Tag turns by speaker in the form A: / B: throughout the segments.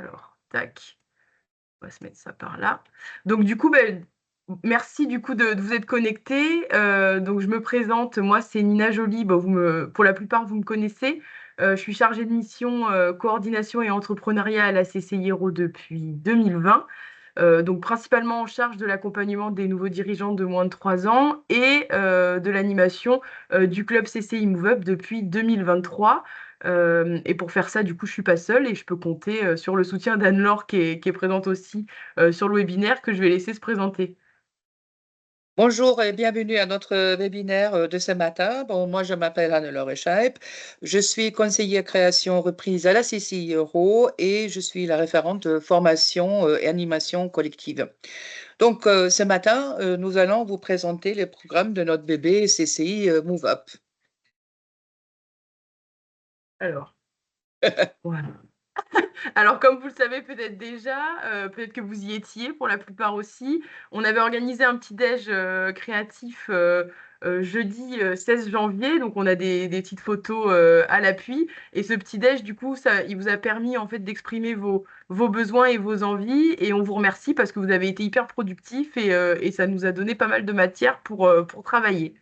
A: Alors, tac, on va se mettre ça par là. Donc du coup, merci du coup de vous être connectés. Donc je me présente, moi c'est Nina Joly. Bon, pour la plupart, vous me connaissez. Je suis chargée de mission coordination et entrepreneuriat à la CCI Hérault depuis 2020. Donc principalement en charge de l'accompagnement des nouveaux dirigeants de moins de 3 ans et de l'animation du club CCI Move Up depuis 2023. Et pour faire ça, du coup, je suis pas seule et je peux compter sur le soutien d'Anne-Laure qui est présente aussi sur le webinaire que je vais laisser se présenter.
B: Bonjour et bienvenue à notre webinaire de ce matin. Bon, moi, je m'appelle Anne-Laure Echaep. Je suis conseillère création reprise à la CCI Euro et je suis la référente de formation et animation collective. Donc, ce matin, nous allons vous présenter les programmes de notre bébé CCI Move Up.
A: Alors, voilà. Alors, comme vous le savez peut-être déjà, peut-être que vous y étiez pour la plupart aussi, on avait organisé un petit déj créatif jeudi 16 janvier, donc on a des petites photos à l'appui. Et ce petit déj, du coup, ça, il vous a permis en fait d'exprimer vos besoins et vos envies. Et on vous remercie parce que vous avez été hyper productifs et ça nous a donné pas mal de matière pour travailler.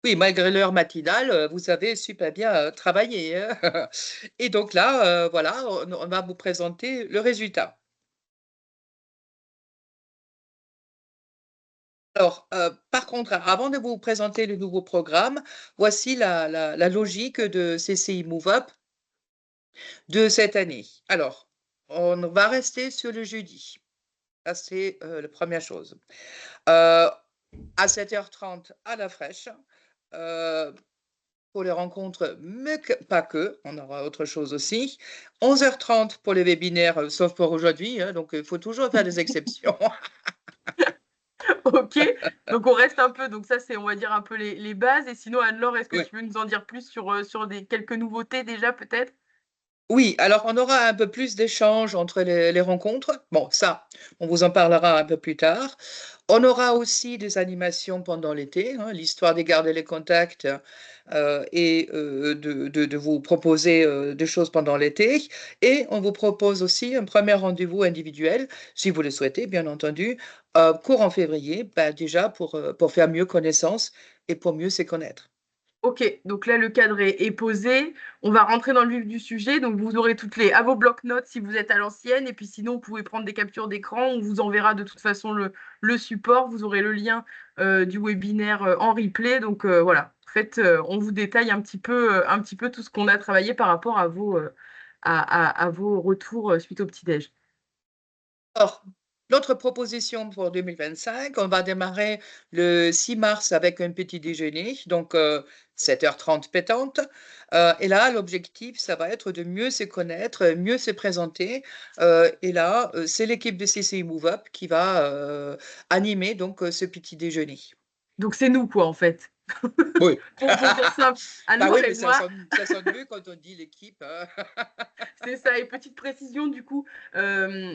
B: Oui, malgré l'heure matinale, vous avez super bien travaillé, hein. Et donc là, voilà, on va vous présenter le résultat. Alors, par contre, avant de vous présenter le nouveau programme, voici la logique de CCI Move Up de cette année. Alors, on va rester sur le jeudi. Ça, c'est la première chose. À 7h30 à la fraîche, euh, pour les rencontres, mais pas que, on aura autre chose aussi. 11h30 pour les webinaires, sauf pour aujourd'hui, hein, donc il faut toujours faire des exceptions.
A: Ok, donc on reste un peu, donc ça c'est on va dire un peu les bases. Et sinon, Anne-Laure, est-ce que
B: Ouais.
A: tu veux nous en dire plus sur quelques nouveautés déjà peut-être?
B: Oui, alors on aura un peu plus d'échanges entre les rencontres. Bon, ça, on vous en parlera un peu plus tard. On aura aussi des animations pendant l'été, hein, l'histoire de garder les contacts et de vous proposer des choses pendant l'été. Et on vous propose aussi un premier rendez-vous individuel, si vous le souhaitez, bien entendu, courant février, ben, déjà pour faire mieux connaissance et pour mieux se connaître.
A: Ok, donc là le cadre est posé. On va rentrer dans le vif du sujet. Donc vous aurez toutes les à vos blocs-notes si vous êtes à l'ancienne. Et puis sinon, vous pouvez prendre des captures d'écran. On vous enverra de toute façon le support. Vous aurez le lien du webinaire en replay. Donc voilà. En fait, on vous détaille un petit peu tout ce qu'on a travaillé par rapport à à vos retours suite au petit-déj.
B: Alors, notre proposition pour 2025, on va démarrer le 6 mars avec un petit déjeuner, donc 7h30 pétante. Et là, l'objectif, ça va être de mieux se connaître, mieux se présenter. Et là, c'est l'équipe de CCI Move Up qui va animer donc ce petit déjeuner.
A: Donc c'est nous, quoi, en fait.
B: Oui.
A: Pour faire simple,
B: Bah oui,
A: Anne-Laure et
B: mais
A: moi.
B: ça sonne mieux quand on dit l'équipe, hein.
A: C'est ça. Et petite précision, du coup,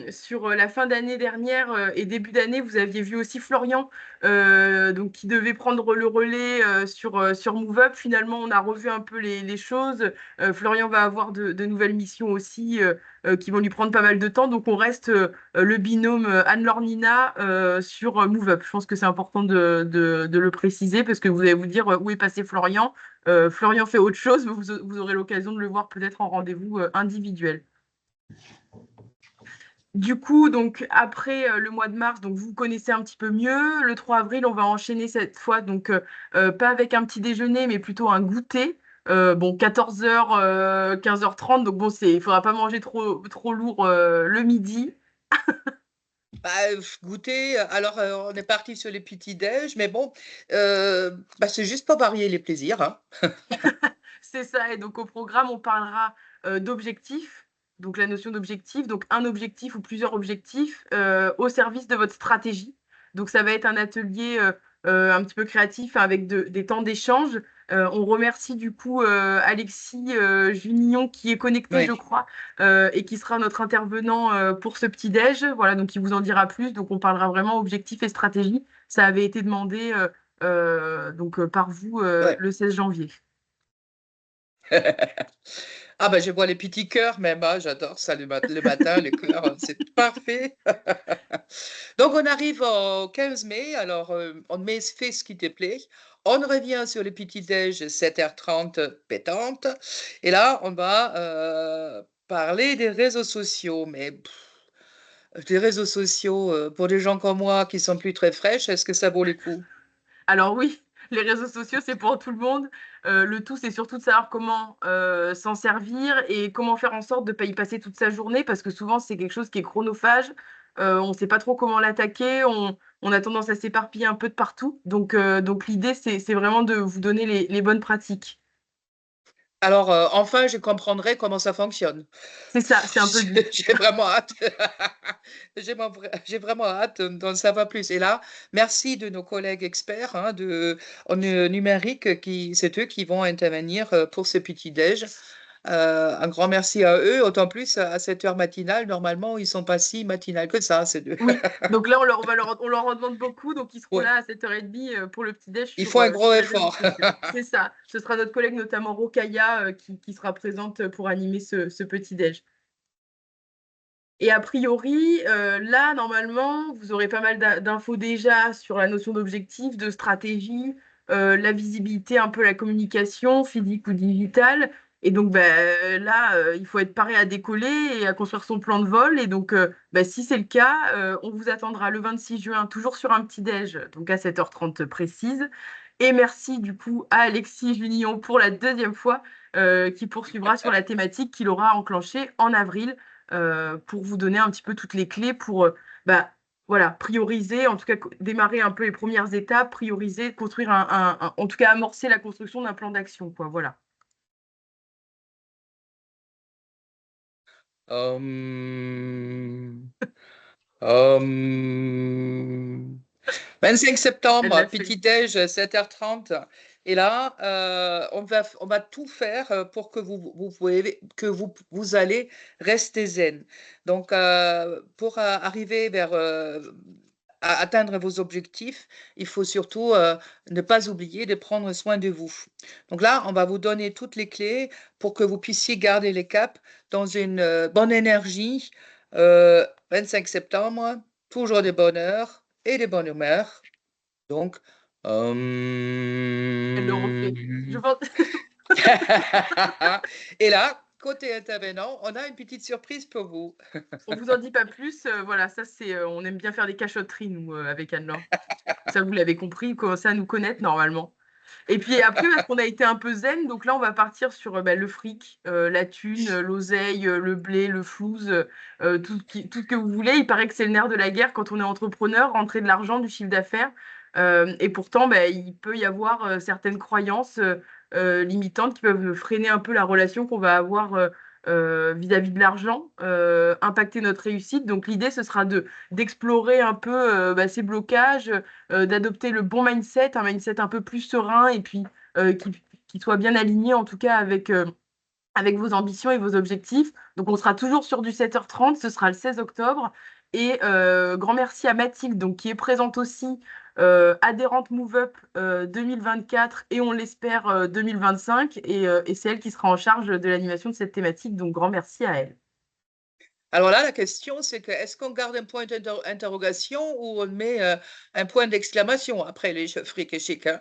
A: sur la fin d'année dernière et début d'année, vous aviez vu aussi Florian, donc, qui devait prendre le relais sur Move Up. Finalement, on a revu un peu les choses. Florian va avoir de nouvelles missions aussi qui vont lui prendre pas mal de temps. Donc, on reste le binôme Anne-Laure Nina sur Move Up. Je pense que c'est important de le préciser parce que vous allez vous dire où est passé Florian. Florian fait autre chose, mais vous aurez l'occasion de le voir peut-être en rendez-vous individuel. Du coup, donc après le mois de mars, donc vous connaissez un petit peu mieux. Le 3 avril, on va enchaîner cette fois, donc pas avec un petit déjeuner, mais plutôt un goûter. Bon, 14h, 15h30, donc bon, il faudra pas manger trop lourd le midi.
B: Bah, goûter, alors, on est parti sur les petits déj, mais bon, bah, c'est juste pour varier les plaisirs, hein.
A: C'est ça, et donc au programme, on parlera d'objectifs, donc la notion d'objectif, donc un objectif ou plusieurs objectifs au service de votre stratégie. Donc ça va être un atelier un petit peu créatif avec des temps d'échange. On remercie du coup Alexis Junillon qui est connecté, je
B: Oui.
A: crois, et qui sera notre intervenant pour ce petit déj. Voilà, donc il vous en dira plus. Donc on parlera vraiment objectif et stratégie. Ça avait été demandé par vous
B: Ouais.
A: le 16 janvier.
B: Ah ben, je vois les petits cœurs même, hein, j'adore ça le matin, les cœurs, c'est parfait. Donc on arrive au 15 mai, alors on fait ce qui te plaît. On revient sur le petit-déj 7h30 pétante. Et là, on va parler des réseaux sociaux. Mais des réseaux sociaux, pour des gens comme moi qui sont plus très fraîches, est-ce que ça vaut le coup?
A: Alors oui, les réseaux sociaux, c'est pour tout le monde. Le tout, c'est surtout de savoir comment s'en servir et comment faire en sorte de ne pas y passer toute sa journée, parce que souvent, c'est quelque chose qui est chronophage. On ne sait pas trop comment l'attaquer. On a tendance à s'éparpiller un peu de partout. Donc l'idée, c'est vraiment de vous donner les bonnes pratiques.
B: Alors, enfin, je comprendrai comment ça fonctionne.
A: C'est ça, c'est un peu le but.
B: J'ai vraiment hâte. J'ai vraiment hâte d'en savoir plus. Et là, merci de nos collègues experts hein, en numérique, c'est eux qui vont intervenir pour ce petit-déj. Un grand merci à eux, autant plus à cette heure matinale. Normalement, ils sont pas si matinales que ça, ces deux.
A: Oui, donc là, on leur en demande beaucoup. Donc, ils seront
B: Ouais,
A: là à 7h30 pour le petit-déj
B: ils font un gros
A: sur les réseaux
B: effort.
A: sociaux. C'est ça. Ce sera notre collègue, notamment Rokaya, qui sera présente pour animer ce petit-déj. Et a priori, là, normalement, vous aurez pas mal d'infos déjà sur la notion d'objectif, de stratégie, la visibilité, un peu la communication, physique ou digitale. Et donc, bah, là, il faut être paré à décoller et à construire son plan de vol. Et donc, bah, si c'est le cas, on vous attendra le 26 juin, toujours sur un petit déj, donc à 7h30 précise. Et merci du coup à Alexis Junillon pour la deuxième fois, qui poursuivra sur la thématique qu'il aura enclenchée en avril pour vous donner un petit peu toutes les clés pour bah, voilà, prioriser, en tout cas démarrer un peu les premières étapes, prioriser, construire en tout cas amorcer la construction d'un plan d'action, quoi, voilà.
B: Hum, hum. 25
A: Elle
B: septembre,
A: l'a fait.
B: petit-déj, 7h30. Et là, on va tout faire pour que vous allez rester zen. Donc, pour arriver à atteindre vos objectifs, il faut surtout ne pas oublier de prendre soin de vous. Donc là, on va vous donner toutes les clés pour que vous puissiez garder les caps dans une bonne énergie. 25 septembre, toujours de bonne heure et de bonne humeur. Donc,
A: Elle le refait. Je pense...
B: et là, côté intervenant, on a une petite surprise pour vous.
A: On vous en dit pas plus. Voilà, ça c'est, on aime bien faire des cachotteries nous avec Anne-Laure. Ça vous l'avez compris, vous commencez à nous connaître normalement. Et puis après, parce qu'on a été un peu zen, donc là, on va partir sur bah, le fric, la thune, l'oseille, le blé, le flouze, tout ce que vous voulez. Il paraît que c'est le nerf de la guerre quand on est entrepreneur, rentrer de l'argent, du chiffre d'affaires. Et pourtant, bah, il peut y avoir certaines croyances limitantes qui peuvent freiner un peu la relation qu'on va avoir vis-à-vis de l'argent, impacter notre réussite. Donc l'idée, ce sera d'explorer un peu bah, ces blocages, d'adopter le bon mindset, un mindset un peu plus serein et puis qui soit bien aligné en tout cas avec vos ambitions et vos objectifs. Donc on sera toujours sur du 7h30, ce sera le 16 octobre. Et grand merci à Mathilde, donc, qui est présente aussi, adhérente MoveUp 2024 et on l'espère 2025. Et c'est elle qui sera en charge de l'animation de cette thématique, donc grand merci à elle.
B: Alors là, la question, c'est que est-ce qu'on garde un point d'interrogation ou on met un point d'exclamation après les fric et chic, hein?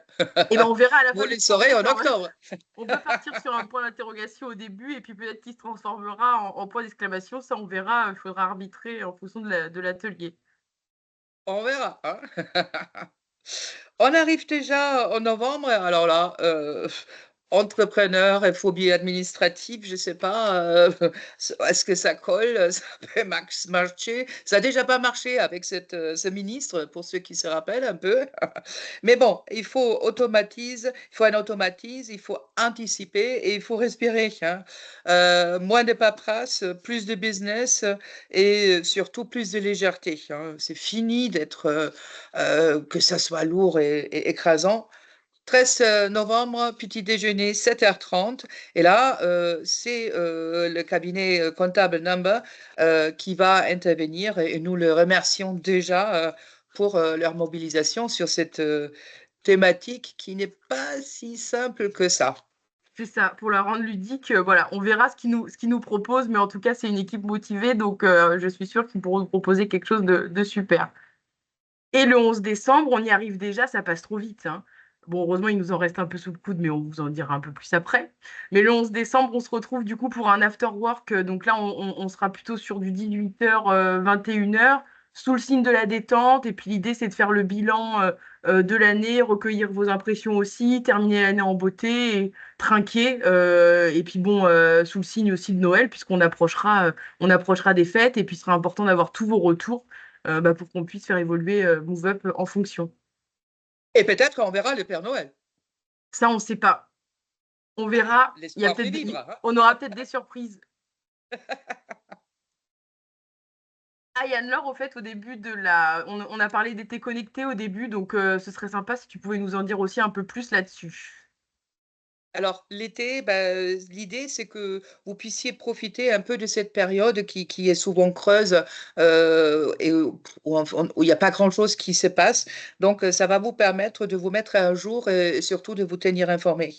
A: Et ben on verra à la
B: Vous
A: fin du
B: le saurez
A: process.
B: en octobre.
A: On peut partir sur un point d'interrogation au début et puis peut-être qu'il se transformera en point d'exclamation. Ça, on verra. Il faudra arbitrer en fonction de l'atelier.
B: On verra, hein? On arrive déjà en novembre. Alors là, entrepreneur et phobie administrative, je sais pas, est-ce que ça colle? Ça peut marcher? Ça a déjà pas marché avec ce ministre, pour ceux qui se rappellent un peu. Mais bon, il faut un automatisme, il faut anticiper et il faut respirer, hein. Moins de paperasse, plus de business et surtout plus de légèreté, hein. C'est fini d'être, que ça soit lourd et écrasant. 13 novembre, petit déjeuner, 7h30. Et là, c'est le cabinet comptable Number qui va intervenir et nous le remercions déjà pour leur mobilisation sur cette thématique qui n'est pas si simple que ça.
A: C'est ça, pour la rendre ludique, voilà, on verra ce qu'ils nous proposent, mais en tout cas, c'est une équipe motivée, donc je suis sûre qu'ils pourront nous proposer quelque chose de super. Et le 11 décembre, on y arrive déjà, ça passe trop vite, hein. Bon, heureusement, il nous en reste un peu sous le coude, mais on vous en dira un peu plus après. Mais le 11 décembre, on se retrouve du coup pour un after work. Donc là, on sera plutôt sur du 18h, 21h, sous le signe de la détente. Et puis l'idée, c'est de faire le bilan de l'année, recueillir vos impressions aussi, terminer l'année en beauté, et trinquer. Et puis bon, sous le signe aussi de Noël, on approchera des fêtes. Et puis, il sera important d'avoir tous vos retours pour qu'on puisse faire évoluer MoveUp en fonction.
B: Et peut-être qu'on verra le Père Noël.
A: Ça, on ne sait pas. On
B: Ah,
A: verra.
B: l'espoir fait vivre, hein.
A: On aura peut-être des surprises. Ah, Yann-Laure, au fait, au début on a parlé d'été connecté au début, donc ce serait sympa si tu pouvais nous en dire aussi un peu plus là-dessus.
B: Alors l'été, l'idée c'est que vous puissiez profiter un peu de cette période qui est souvent creuse, et où il y a pas grand-chose qui se passe. Donc, ça va vous permettre de vous mettre à jour et surtout de vous tenir informés.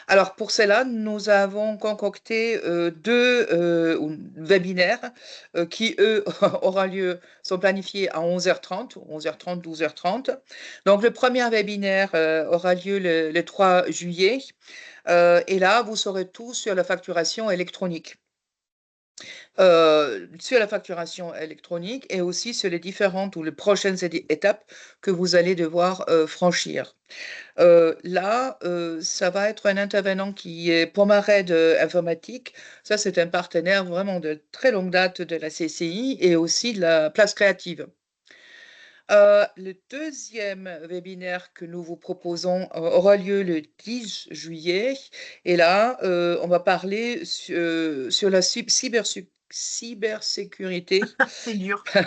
B: Alors pour cela, nous avons concocté, 2, webinaires, qui eux aura lieu sont planifiés à 11h30, 11h30, 12h30. Donc le premier webinaire, aura lieu le 3 juillet. Et là, vous saurez tout sur la facturation électronique. Sur la facturation électronique et aussi sur les différentes ou les prochaines étapes que vous allez devoir franchir. Là, ça va être un intervenant qui est Pomared Informatique. Ça, c'est un partenaire vraiment de très longue date de la CCI et aussi de la Place Créative. Le deuxième webinaire que nous vous proposons aura lieu le 10 juillet. Et là, on va parler sur la cybersécurité.
A: C'est dur.
B: Ouais,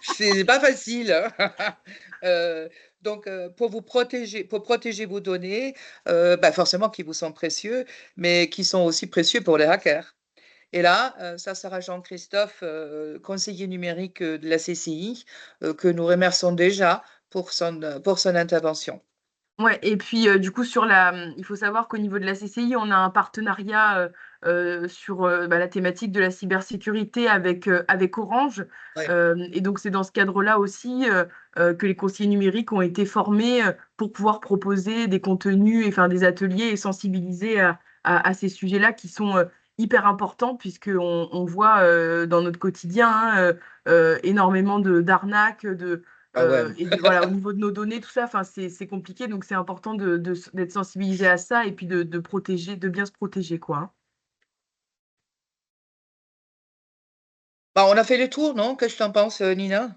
B: c'est pas facile, hein. Euh, donc, pour protéger vos données, forcément qui vous sont précieux, mais qui sont aussi précieux pour les hackers. Et là, ça sera Jean-Christophe, conseiller numérique, de la CCI, que nous remercions déjà pour son intervention.
A: Ouais, et puis du coup, il faut savoir qu'au niveau de la CCI, on a un partenariat sur la thématique de la cybersécurité avec Orange.
B: Ouais.
A: Et donc, c'est dans ce cadre-là aussi que les conseillers numériques ont été formés pour pouvoir proposer des contenus, et, enfin des ateliers et sensibiliser à ces sujets-là qui sont hyper importants, puisqu'on voit dans notre quotidien hein, énormément d'arnaques,
B: Ah ouais.
A: voilà, au niveau de nos données, tout ça, enfin, c'est compliqué, donc c'est important d'être sensibilisé à ça et puis de protéger, de bien se protéger, quoi, hein.
B: Bah, on a fait le tour, non? Qu'est-ce que tu en penses, Nina?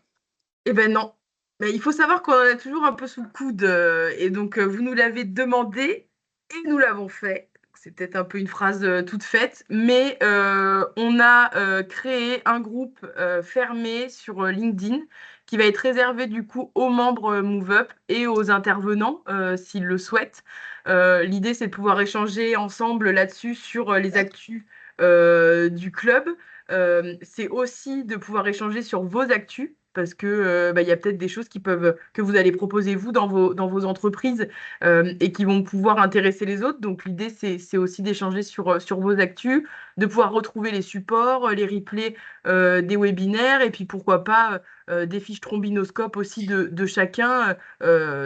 A: Eh ben non. Mais il faut savoir qu'on en a toujours un peu sous le coude, et donc vous nous l'avez demandé et nous l'avons fait. C'est peut-être un peu une phrase toute faite, mais on a créé un groupe fermé sur LinkedIn qui va être réservé du coup aux membres MoveUp et aux intervenants s'ils le souhaitent. L'idée, c'est de pouvoir échanger ensemble là-dessus sur les actus du club. C'est aussi de pouvoir échanger sur vos actus parce que il y a peut-être des choses que vous allez proposer vous dans vos entreprises et qui vont pouvoir intéresser les autres. Donc l'idée c'est aussi d'échanger sur vos actus, de pouvoir retrouver les supports, les replays des webinaires et puis pourquoi pas des fiches trombinoscope aussi de chacun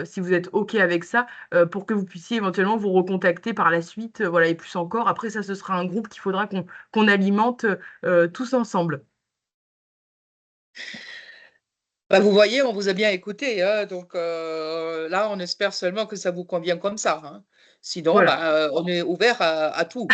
A: si vous êtes OK avec ça pour que vous puissiez éventuellement vous recontacter par la suite, voilà et plus encore. Après ça ce sera un groupe qu'il faudra qu'on alimente tous ensemble.
B: Bah, vous voyez, on vous a bien écouté, hein, donc là, on espère seulement que ça vous convient comme ça, hein. Sinon,
A: Voilà.
B: on est ouvert à tout.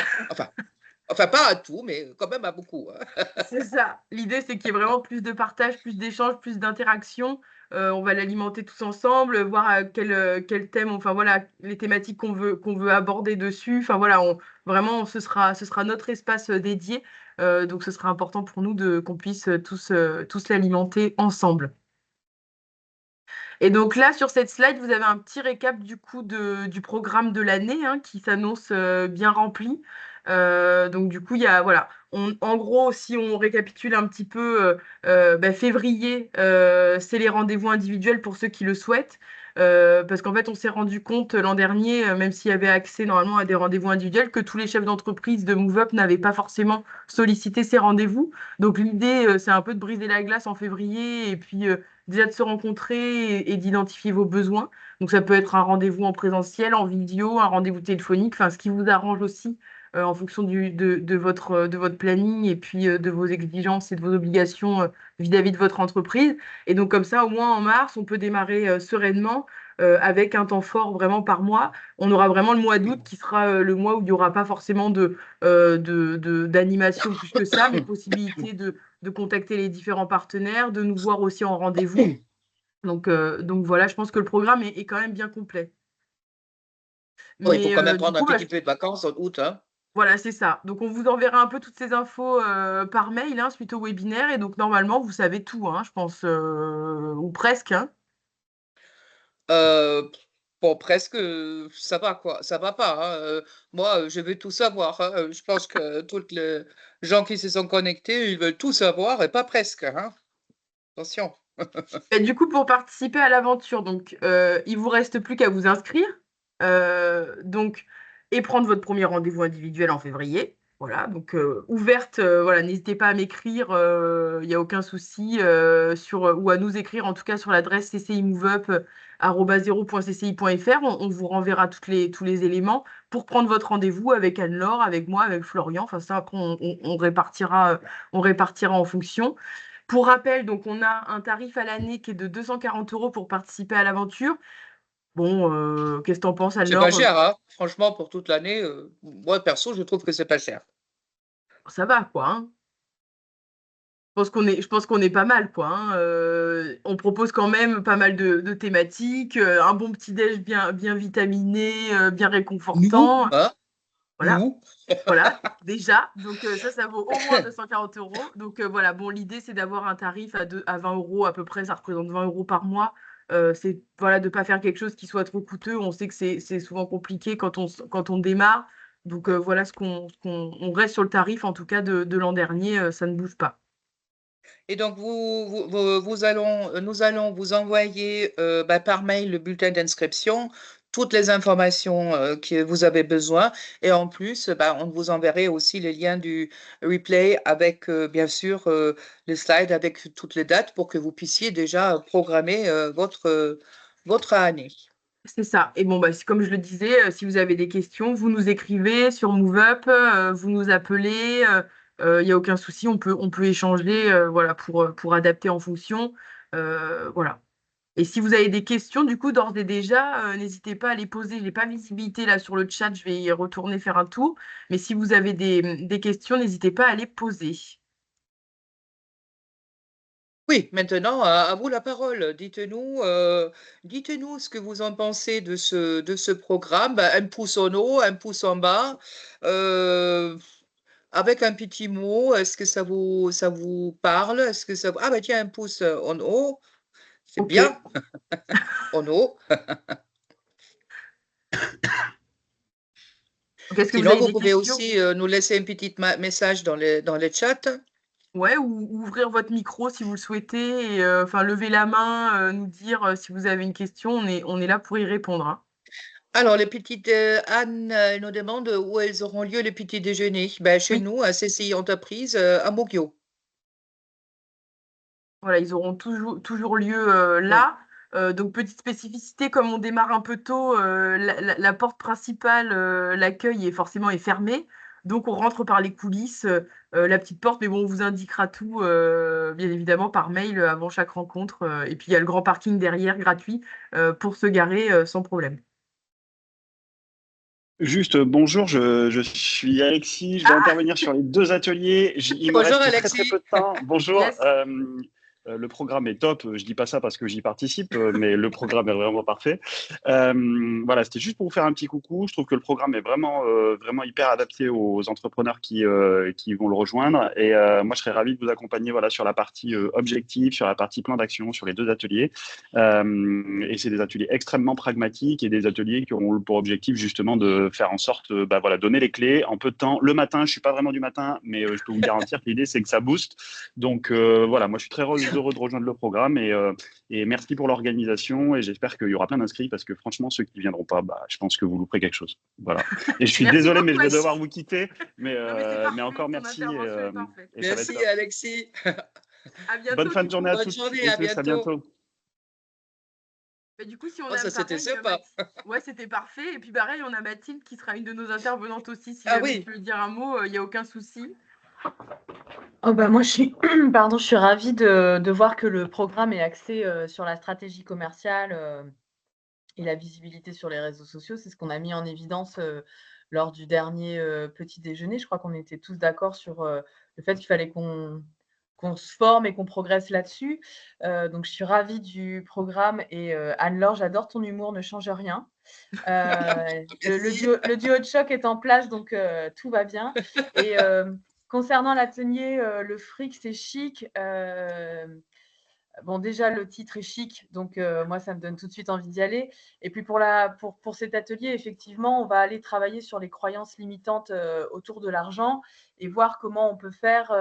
B: Enfin pas à tout, mais quand même à beaucoup, hein.
A: C'est ça. L'idée, c'est qu'il y ait vraiment plus de partage, plus d'échanges, plus d'interaction. On va l'alimenter tous ensemble, voir quel thème, enfin voilà, les thématiques qu'on veut aborder dessus. Enfin voilà, vraiment, ce sera notre espace dédié. Donc, ce sera important pour nous qu'on puisse tous l'alimenter ensemble. Et donc là, sur cette slide, vous avez un petit récap du coup du programme de l'année hein, qui s'annonce bien rempli. Donc du coup, il y a voilà. En gros, si on récapitule un petit peu, février, c'est les rendez-vous individuels pour ceux qui le souhaitent. Parce qu'en fait, on s'est rendu compte l'an dernier, même s'il y avait accès normalement à des rendez-vous individuels, que tous les chefs d'entreprise de MoveUp n'avaient pas forcément sollicité ces rendez-vous. Donc l'idée, c'est un peu de briser la glace en février et puis déjà de se rencontrer et d'identifier vos besoins. Donc ça peut être un rendez-vous en présentiel, en vidéo, un rendez-vous téléphonique, enfin ce qui vous arrange aussi en fonction de votre planning et puis de vos exigences et de vos obligations vis-à-vis de votre entreprise. Et donc comme ça, au moins en mars, on peut démarrer sereinement avec un temps fort vraiment par mois. On aura vraiment le mois d'août qui sera le mois où il n'y aura pas forcément d'animation plus que ça, mais possibilité de contacter les différents partenaires, de nous voir aussi en rendez-vous. Donc voilà, je pense que le programme est quand même bien complet.
B: Bon, il faut
A: Mais
B: quand même
A: du
B: prendre un
A: coup, bah,
B: petit peu de vacances en août, hein.
A: voilà, c'est ça. Donc on vous enverra un peu toutes ces infos par mail hein, suite au webinaire. Et donc normalement, vous savez tout, hein, je pense, ou presque. Hein.
B: Heu, bon presque, ça va quoi, ça va pas, hein, moi, je veux tout savoir, hein, je pense que toutes les gens qui se sont connectés, ils veulent tout savoir et pas presque, hein. Attention.
A: Et du coup, pour participer à l'aventure, donc il vous reste plus qu'à vous inscrire, donc et prendre votre premier rendez-vous individuel en février. Voilà, donc ouverte, voilà, n'hésitez pas à m'écrire, il n'y a aucun souci ou à nous écrire en tout cas sur l'adresse ccimoveup@0.cci.fr. On vous renverra tous les éléments pour prendre votre rendez-vous avec Anne-Laure, avec moi, avec Florian. Enfin ça, après on répartira en fonction. Pour rappel, donc on a un tarif à l'année qui est de 240 € pour participer à l'aventure. Bon, qu'est-ce que t'en penses,
B: C'est pas
A: Anne-Laure?
B: cher, hein. Franchement pour toute l'année, moi perso, je trouve que c'est pas cher.
A: Ça va, quoi, hein. Je pense qu'on est pas mal, quoi. Hein. On propose quand même pas mal de thématiques, un bon petit-déj bien vitaminé, bien
B: Nous,
A: réconfortant.
B: hein,
A: Voilà,
B: nous.
A: voilà, déjà. Donc ça vaut au moins 240 euros. Donc voilà, bon, l'idée, c'est d'avoir un tarif à 20 € à peu près. Ça représente 20 € par mois. C'est voilà, de ne pas faire quelque chose qui soit trop coûteux. On sait que c'est souvent compliqué quand on démarre. Donc voilà on reste sur le tarif, en tout cas, de l'an dernier. Ça ne bouge pas.
B: Et donc nous allons vous envoyer, bah, par mail le bulletin d'inscription, toutes les informations, que vous avez besoin et en plus, bah, on vous enverrait aussi les liens du replay avec, bien sûr, les slides avec toutes les dates pour que vous puissiez déjà programmer, votre année.
A: C'est ça. Et bon, bah, comme je le disais, si vous avez des questions, vous nous écrivez sur MoveUp, vous nous appelez, il n'y a aucun souci, on peut échanger voilà, pour adapter en fonction. Voilà. Et si vous avez des questions, du coup, d'ores et déjà, n'hésitez pas à les poser. Je n'ai pas visibilité là sur le chat, je vais y retourner faire un tour. Mais si vous avez des questions, n'hésitez pas à les poser.
B: Oui, maintenant à vous la parole. Dites-nous ce que vous en pensez de ce programme. Bah, un pouce en haut, un pouce en bas, heu, avec un petit mot. Est-ce que ça vous parle? Est-ce que ça ah bah tiens, un pouce, en haut, c'est
A: OK.
B: bien, en haut.
A: Donc, est-ce que vous
B: Sinon,
A: avez
B: vous
A: des
B: pouvez
A: questions?
B: aussi, nous laisser un petit message dans les chats.
A: Ouais, ou ouvrir votre micro si vous le souhaitez, et enfin lever la main, nous dire si vous avez une question, on est là pour y répondre. Hein.
B: Alors les petites, Anne, elle nous demande où elles auront lieu les petits déjeuners. Ben chez
A: Oui,
B: nous, à CCI Entreprises, à Moggio.
A: voilà, ils auront toujours lieu
B: Oui.
A: là. Donc petite spécificité, comme on démarre un peu tôt, la porte principale, l'accueil est fermé. Donc on rentre par les coulisses, la petite porte, mais bon, on vous indiquera tout, bien évidemment, par mail avant chaque rencontre. Et puis il y a le grand parking derrière, gratuit, pour se garer sans problème.
C: Juste, bonjour, je suis Alexis, je vais
A: Ah,
C: intervenir sur les deux ateliers. Il me
B: Bonjour
C: reste très très peu
B: Alexis.
C: de temps. Bonjour.
A: yes.
C: Le programme est top. Je dis pas ça parce que j'y participe, mais le programme est vraiment parfait. Voilà, c'était juste pour vous faire un petit coucou. Je trouve que le programme est vraiment hyper adapté aux entrepreneurs qui vont le rejoindre. Et moi, je serais ravi de vous accompagner voilà, sur la partie objectif, sur la partie plan d'action, sur les deux ateliers. Et c'est des ateliers extrêmement pragmatiques et des ateliers qui auront pour objectif justement de faire en sorte, bah voilà, donner les clés en peu de temps. Le matin, je suis pas vraiment du matin, mais je peux vous garantir que l'idée c'est que ça booste. Donc voilà, moi je suis très heureux heureux de rejoindre le programme et merci pour l'organisation. Et j'espère qu'il y aura plein d'inscrits parce que franchement, ceux qui ne viendront pas, je pense que vous louperez quelque chose. Voilà. Et je suis
A: Merci
C: désolé, mais
A: beaucoup,
C: je vais
A: Achille.
C: devoir vous quitter. Mais,
A: Non, mais c'est parfait.
C: mais encore
A: Ton
C: merci
A: intervention est parfaite.
C: et ça va être
B: Merci,
C: top.
B: Alexis.
A: À bientôt,
C: Bonne fin
A: du
C: de journée
A: coup.
C: à
B: Bonne
C: toutes
B: journée,
C: et
B: à
C: tous. À
B: bientôt.
C: bientôt.
A: Bah, du coup, si on
B: Oh,
A: a
B: ça, c'était
A: pareil,
B: sympa.
A: ouais, c'était parfait. Et puis pareil, on a Mathilde qui sera une de nos intervenantes aussi. Si
B: Ah
A: jamais
B: oui.
A: tu veux dire un mot, il n'y a aucun souci.
D: Oh bah moi, je suis, pardon, je suis ravie de voir que le programme est axé sur la stratégie commerciale et la visibilité sur les réseaux sociaux. C'est ce qu'on a mis en évidence lors du dernier petit déjeuner. Je crois qu'on était tous d'accord sur le fait qu'il fallait qu'on se forme et qu'on progresse là-dessus. Donc, je suis ravie du programme et Anne-Laure, j'adore ton humour, ne change rien.
B: Merci.
D: Le duo de choc est en place, donc tout va bien. Et concernant l'atelier, le fric, c'est chic. Bon, déjà, le titre est chic, donc moi, ça me donne tout de suite envie d'y aller. Et puis, pour cet atelier, effectivement, on va aller travailler sur les croyances limitantes autour de l'argent et voir comment on peut faire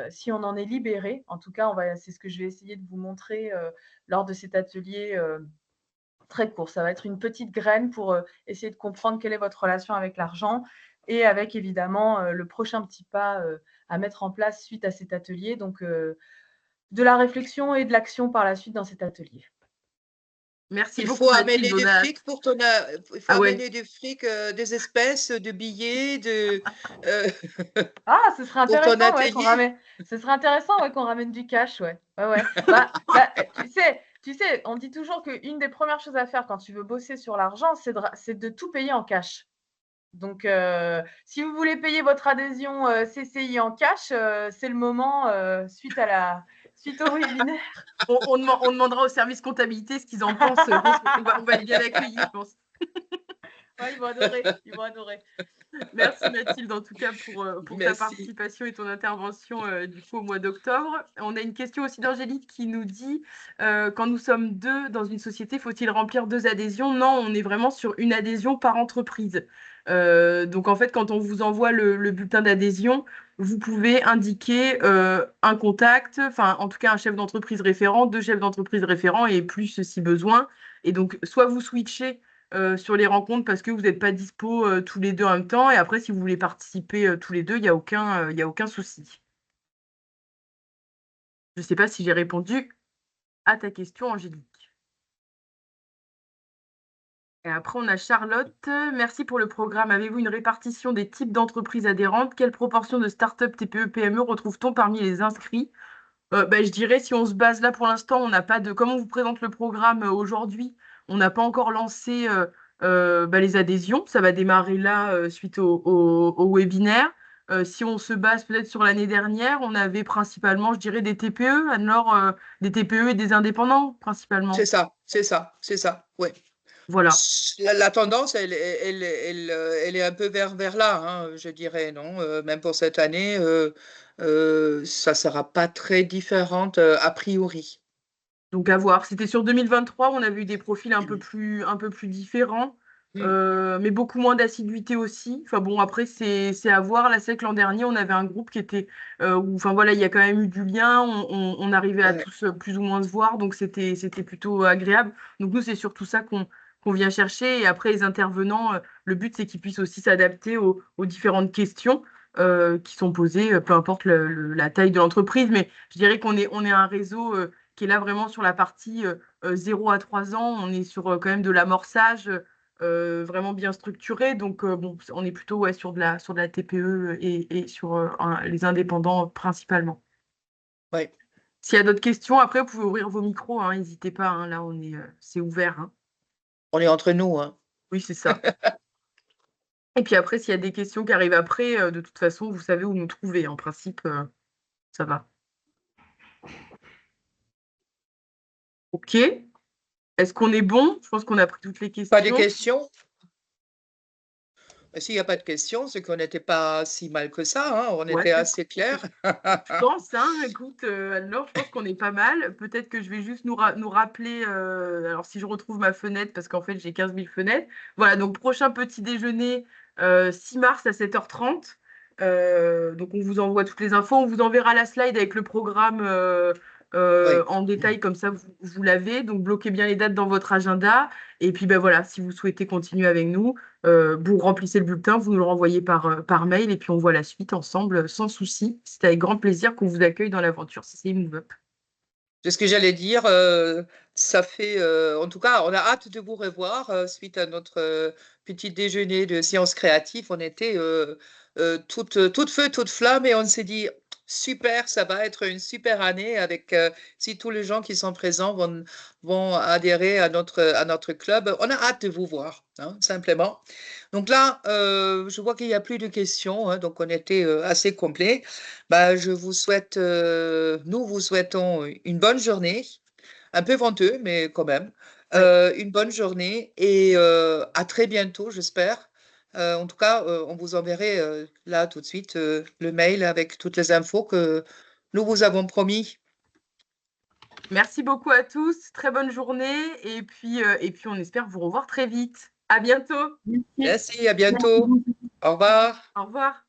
D: si on en est libéré. En tout cas, c'est ce que je vais essayer de vous montrer lors de cet atelier très court. Ça va être une petite graine pour essayer de comprendre quelle est votre relation avec l'argent et avec, évidemment, le prochain petit pas à mettre en place suite à cet atelier. Donc, de la réflexion et de l'action par la suite dans cet atelier.
A: Merci
B: Il
A: beaucoup,
B: faut
A: Mathilde.
B: amener du fric pour ton. Il faut
A: Ah ouais.
B: amener du fric, des espèces, de billets,
D: Ah, ce serait
B: pour ton
D: intéressant, ouais, qu'on
B: atelier.
D: ramène. Ce serait intéressant, ouais, qu'on ramène du cash, ouais. Ouais, ouais. Tu sais, on dit toujours qu'une des premières choses à faire quand tu veux bosser sur l'argent, c'est de tout payer en cash. Donc, si vous voulez payer votre adhésion CCI en cash, c'est le moment suite au webinaire.
A: On demandera au service comptabilité ce qu'ils en pensent. On va être bien accueillis, je pense.
D: Ouais, ils vont adorer. Ils vont adorer.
A: Merci Mathilde, en tout cas, pour ta
B: Merci.
A: participation et ton intervention du coup au mois d'octobre. On a une question aussi d'Angélique qui nous dit quand nous sommes deux dans une société, faut-il remplir 2 adhésions? Non, on est vraiment sur une adhésion par entreprise. Donc en fait, quand on vous envoie le bulletin d'adhésion, vous pouvez indiquer un contact, enfin en tout cas un chef d'entreprise référent, 2 chefs d'entreprise référents et plus si besoin. Et donc soit vous switchez sur les rencontres parce que vous n'êtes pas dispo tous les deux en même temps. Et après, si vous voulez participer tous les deux, il n'y a aucun souci. Je ne sais pas si j'ai répondu à ta question, Angélique. Et après, on a Charlotte. Merci pour le programme. Avez-vous une répartition des types d'entreprises adhérentes? Quelle proportion de start-up, TPE, PME retrouve-t-on parmi les inscrits? Je dirais, si on se base là pour l'instant, on n'a pas de. Comme on vous présente le programme aujourd'hui, on n'a pas encore lancé les adhésions. Ça va démarrer là suite au webinaire. Si on se base peut-être sur l'année dernière, on avait principalement, je dirais, des TPE, alors des TPE et des indépendants principalement.
B: C'est ça, ouais.
A: Voilà.
B: La tendance, elle est un peu vers là, hein, je dirais, non? Même pour cette année, ça sera pas très différente, a priori.
A: Donc à voir. C'était sur 2023, on avait eu des profils un peu plus différents, mais beaucoup moins d'assiduité aussi. Enfin bon, après, c'est à voir. Là, c'est que l'an dernier, on avait un groupe qui était, enfin voilà, il y a quand même eu du lien. On arrivait à
B: Ouais.
A: tous plus ou moins se voir, donc c'était plutôt agréable. Donc nous, c'est surtout ça qu'on vient chercher. Et après, les intervenants, le but, c'est qu'ils puissent aussi s'adapter aux différentes questions qui sont posées, peu importe la taille de l'entreprise. Mais je dirais qu'on est un réseau qui est là vraiment sur la partie 0 à 3 ans. On est sur quand même de l'amorçage vraiment bien structuré. Donc, bon, on est plutôt sur de la TPE et sur les indépendants principalement.
B: Ouais.
A: S'il y a d'autres questions, après, vous pouvez ouvrir vos micros. N'hésitez pas. Là, c'est ouvert.
B: On est entre nous, hein.
A: Oui, c'est ça. Et puis après, s'il y a des questions qui arrivent après, de toute façon, vous savez où nous trouver. En principe, ça va. OK. Est-ce qu'on est bon? Je pense qu'on a pris toutes les questions.
B: Pas de questions? S'il n'y a pas de questions, c'est qu'on n'était pas si mal que ça, hein, on était assez clair.
A: Je pense, écoute, alors je pense qu'on est pas mal. Peut-être que je vais juste nous rappeler, alors si je retrouve ma fenêtre, parce qu'en fait j'ai 15 000 fenêtres. Voilà, donc prochain petit déjeuner, 6 mars à 7h30. Donc on vous envoie toutes les infos, on vous enverra la slide avec le programme
B: Oui.
A: en détail, comme ça vous l'avez. Donc bloquez bien les dates dans votre agenda. Et puis ben voilà, si vous souhaitez continuer avec nous, vous remplissez le bulletin, vous nous le renvoyez par mail et puis on voit la suite ensemble sans souci. C'est avec grand plaisir qu'on vous accueille dans l'aventure CCI Move Up.
B: C'est ce que j'allais dire. Ça fait, en tout cas, on a hâte de vous revoir suite à notre petit déjeuner de séance créative. On était toute feu, toute flamme et on s'est dit super, ça va être une super année avec si tous les gens qui sont présents vont adhérer à notre club. On a hâte de vous voir, hein, simplement. Donc là, je vois qu'il n'y a plus de questions, hein, donc on était assez complet. Bah, nous vous souhaitons une bonne journée, un peu venteux, mais quand même,
A: Oui.
B: une bonne journée et à très bientôt, j'espère. En tout cas, on vous enverrait là tout de suite le mail avec toutes les infos que nous vous avons promis.
A: Merci beaucoup à tous, très bonne journée et puis on espère vous revoir très vite. À bientôt.
B: Merci, à bientôt. Au revoir.
A: Au revoir.